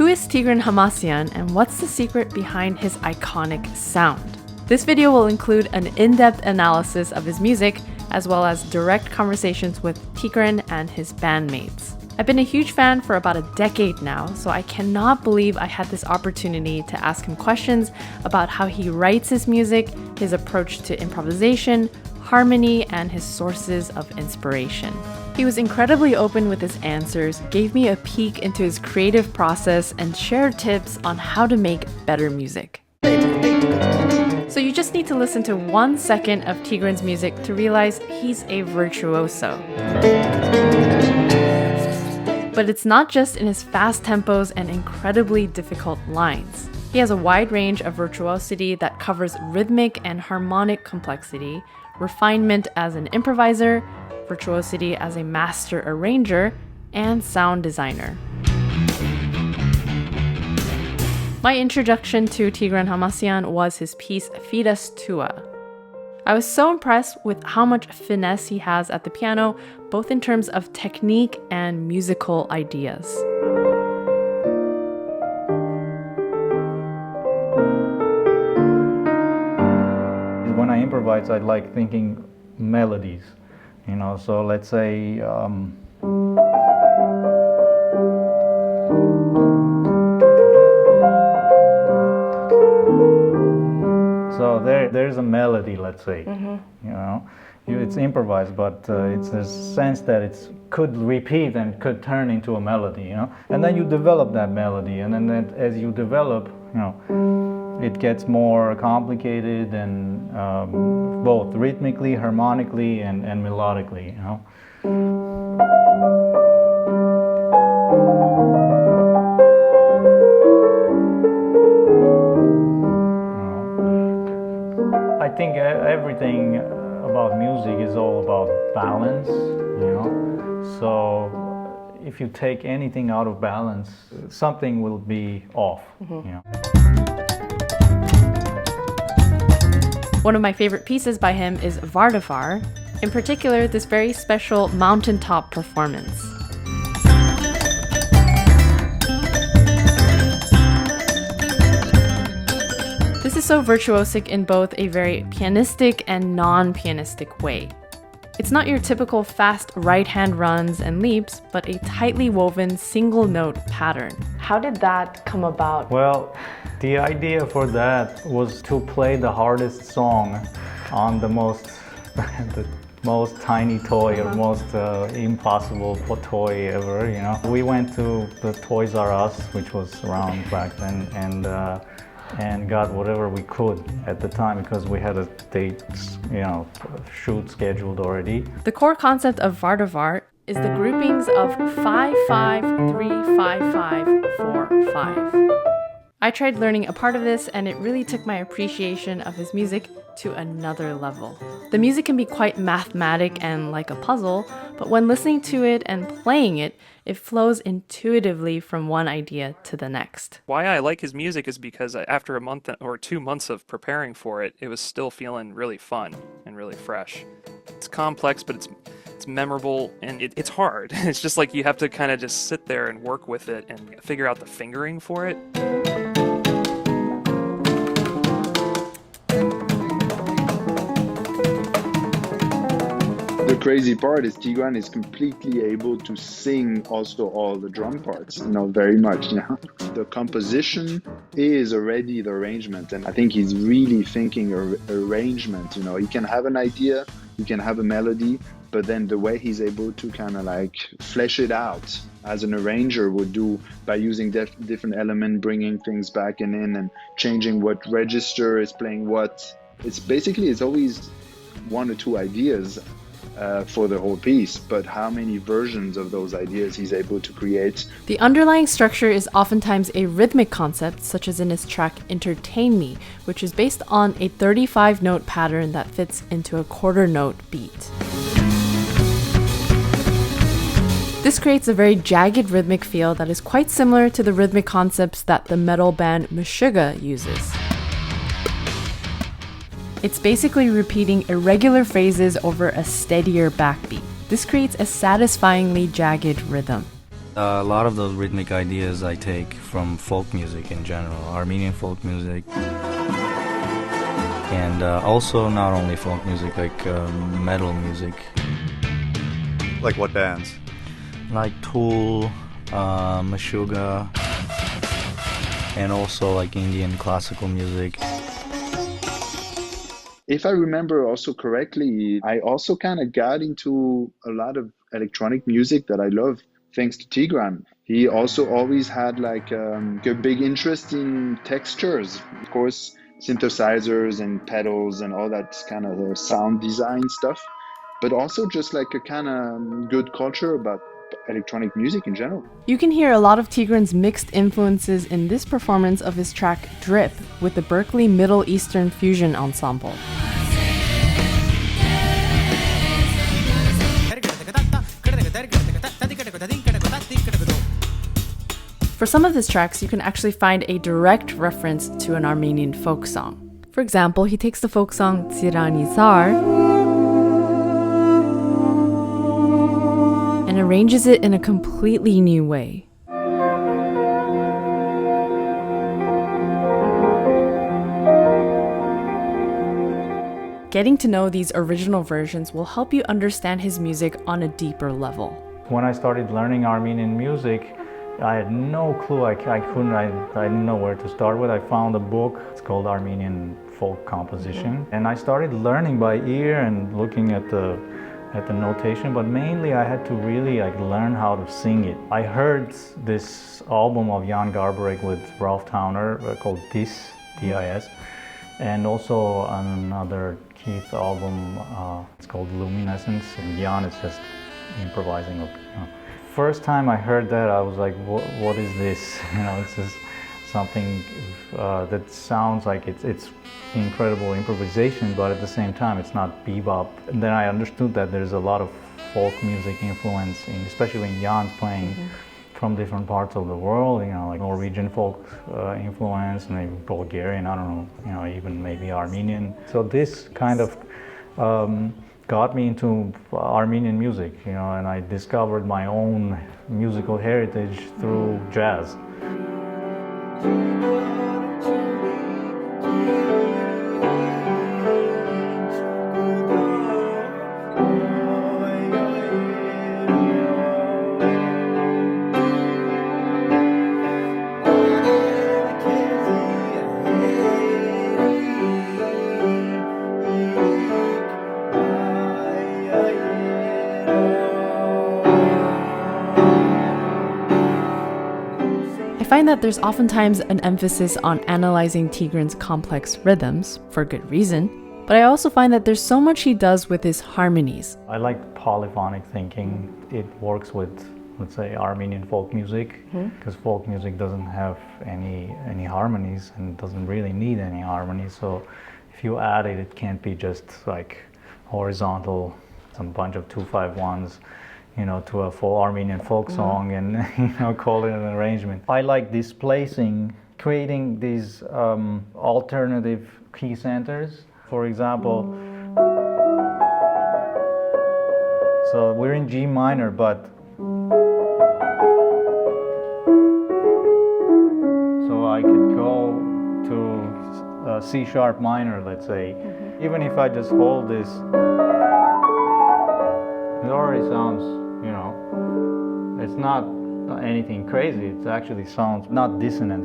Who is Tigran Hamasyan and what's the secret behind his iconic sound? This video will include an in-depth analysis of his music, as well as direct conversations with Tigran and his bandmates. I've been a huge fan for about a decade now, so I cannot believe I had this opportunity to ask him questions about how he writes his music, his approach to improvisation, harmony, and his sources of inspiration. He was incredibly open with his answers, gave me a peek into his creative process, and shared tips on how to make better music. So you just need to listen to 1 second of Tigran's music to realize he's a virtuoso. But it's not just in his fast tempos and incredibly difficult lines. He has a wide range of virtuosity that covers rhythmic and harmonic complexity, refinement as an improviser, virtuosity as a master arranger, and sound designer. My introduction to Tigran Hamasyan was his piece Fidas Tua. I was so impressed with how much finesse he has at the piano, both in terms of technique and musical ideas. When I improvise, I like thinking melodies, so let's say so there's a melody, let's say, it's improvised, but it's a sense that it could repeat and could turn into a melody, and then you develop that melody, and then as you develop, it gets more complicated and both rhythmically, harmonically, and melodically, I think everything about music is all about balance, So if you take anything out of balance, something will be off, One of my favorite pieces by him is Vardavar, in particular this very special mountaintop performance. This is so virtuosic in both a very pianistic and non-pianistic way. It's not your typical fast right-hand runs and leaps, but a tightly woven single-note pattern. How did that come about? Well, the idea for that was to play the hardest song on the most tiny toy or most impossible toy ever, We went to the Toys R Us, which was around back then, and got whatever we could at the time because we had a date, shoot scheduled already. The core concept of Vardavar is the groupings of 5-5-3-5-5-4-5. I tried learning a part of this, and it really took my appreciation of his music to another level. The music can be quite mathematic and like a puzzle, but when listening to it and playing it, it flows intuitively from one idea to the next. Why I like his music is because after a month or 2 months of preparing for it, it was still feeling really fun and really fresh. It's complex, but it's memorable, and it's hard. It's just like you have to kind of just sit there and work with it and figure out the fingering for it. The crazy part is Tigran is completely able to sing also all the drum parts, very much. The composition is already the arrangement, and I think he's really thinking arrangement. He can have an idea, he can have a melody, but then the way he's able to kind of like flesh it out as an arranger would do by using different elements, bringing things back in and changing what register is playing what. It's always 1 or 2 ideas for the whole piece, but how many versions of those ideas he's able to create. The underlying structure is oftentimes a rhythmic concept, such as in his track Entertain Me, which is based on a 35-note pattern that fits into a quarter-note beat. This creates a very jagged rhythmic feel that is quite similar to the rhythmic concepts that the metal band Meshuggah uses. It's basically repeating irregular phrases over a steadier backbeat. This creates a satisfyingly jagged rhythm. A lot of those rhythmic ideas I take from folk music in general, Armenian folk music, and also not only folk music, like metal music. Like what bands? Like Tool, Meshuggah, and also like Indian classical music. If I remember also correctly, I also kind of got into a lot of electronic music that I love thanks to Tigran. He also always had like a big interest in textures, of course, synthesizers and pedals and all that kind of sound design stuff, but also just like a kind of good culture about electronic music in general. You can hear a lot of Tigran's mixed influences in this performance of his track Drip with the Berkeley Middle Eastern Fusion Ensemble. For some of his tracks, you can actually find a direct reference to an Armenian folk song. For example, he takes the folk song Tsiranizar and arranges it in a completely new way. Getting to know these original versions will help you understand his music on a deeper level. When I started learning Armenian music, I had no clue. I didn't know where to start with. I found a book. It's called Armenian Folk Composition, and I started learning by ear and looking at the notation. But mainly, I had to really learn how to sing it. I heard this album of Jan Garbarek with Ralph Towner called Dis, D-I-S, and also another Keith album. It's called Luminescence, and Jan is just improvising. First time I heard that, I was like, what is this? It's just something that sounds like it's incredible improvisation, but at the same time, it's not bebop. And then I understood that there's a lot of folk music influence, especially when Jan's playing from different parts of the world, like Norwegian folk influence, maybe Bulgarian, I don't know, even maybe Armenian. So this kind of got me into Armenian music, and I discovered my own musical heritage through jazz. I find that there's oftentimes an emphasis on analyzing Tigran's complex rhythms, for good reason, but I also find that there's so much he does with his harmonies. I like polyphonic thinking. It works with, let's say, Armenian folk music, because folk music doesn't have any harmonies and doesn't really need any harmonies. So if you add it, it can't be just like horizontal, some bunch of 2-5-1s. To a full Armenian folk song and, call it an arrangement. I like displacing, creating these alternative key centers. For example, so we're in G minor, but so I could go to C sharp minor, let's say. Even if I just hold this, it already sounds, it's not anything crazy. It actually sounds not dissonant,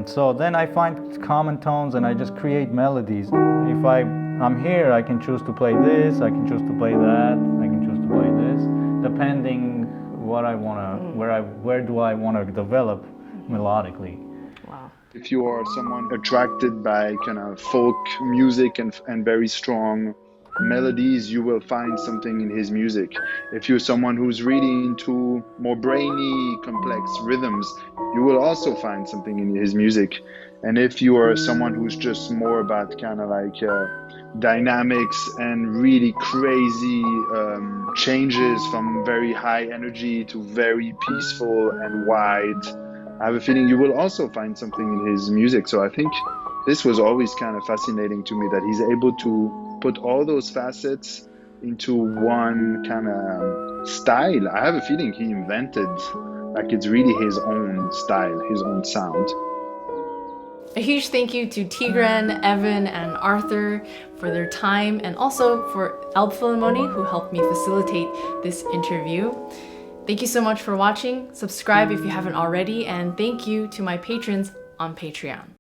So then I find common tones and I just create melodies. If I'm here, I can choose to play this, I can choose to play that, I can choose to play this, depending what I wanna, where do I wanna develop melodically. Wow. If you are someone attracted by kind of folk music and very strong melodies, you will find something in his music. If you're someone who's really into more brainy, complex rhythms, you will also find something in his music. And if you are someone who's just more about kind of like dynamics and really crazy changes from very high energy to very peaceful and wide, I have a feeling you will also find something in his music. So I think this was always kind of fascinating to me, that he's able to put all those facets into one kind of style. I have a feeling he invented Like it's really his own style, his own sound. A huge thank you to Tigran, Evan, and Arthur for their time, and also for Elbphilharmonie, who helped me facilitate this interview. Thank you so much for watching. Subscribe if you haven't already, and thank you to my patrons on Patreon.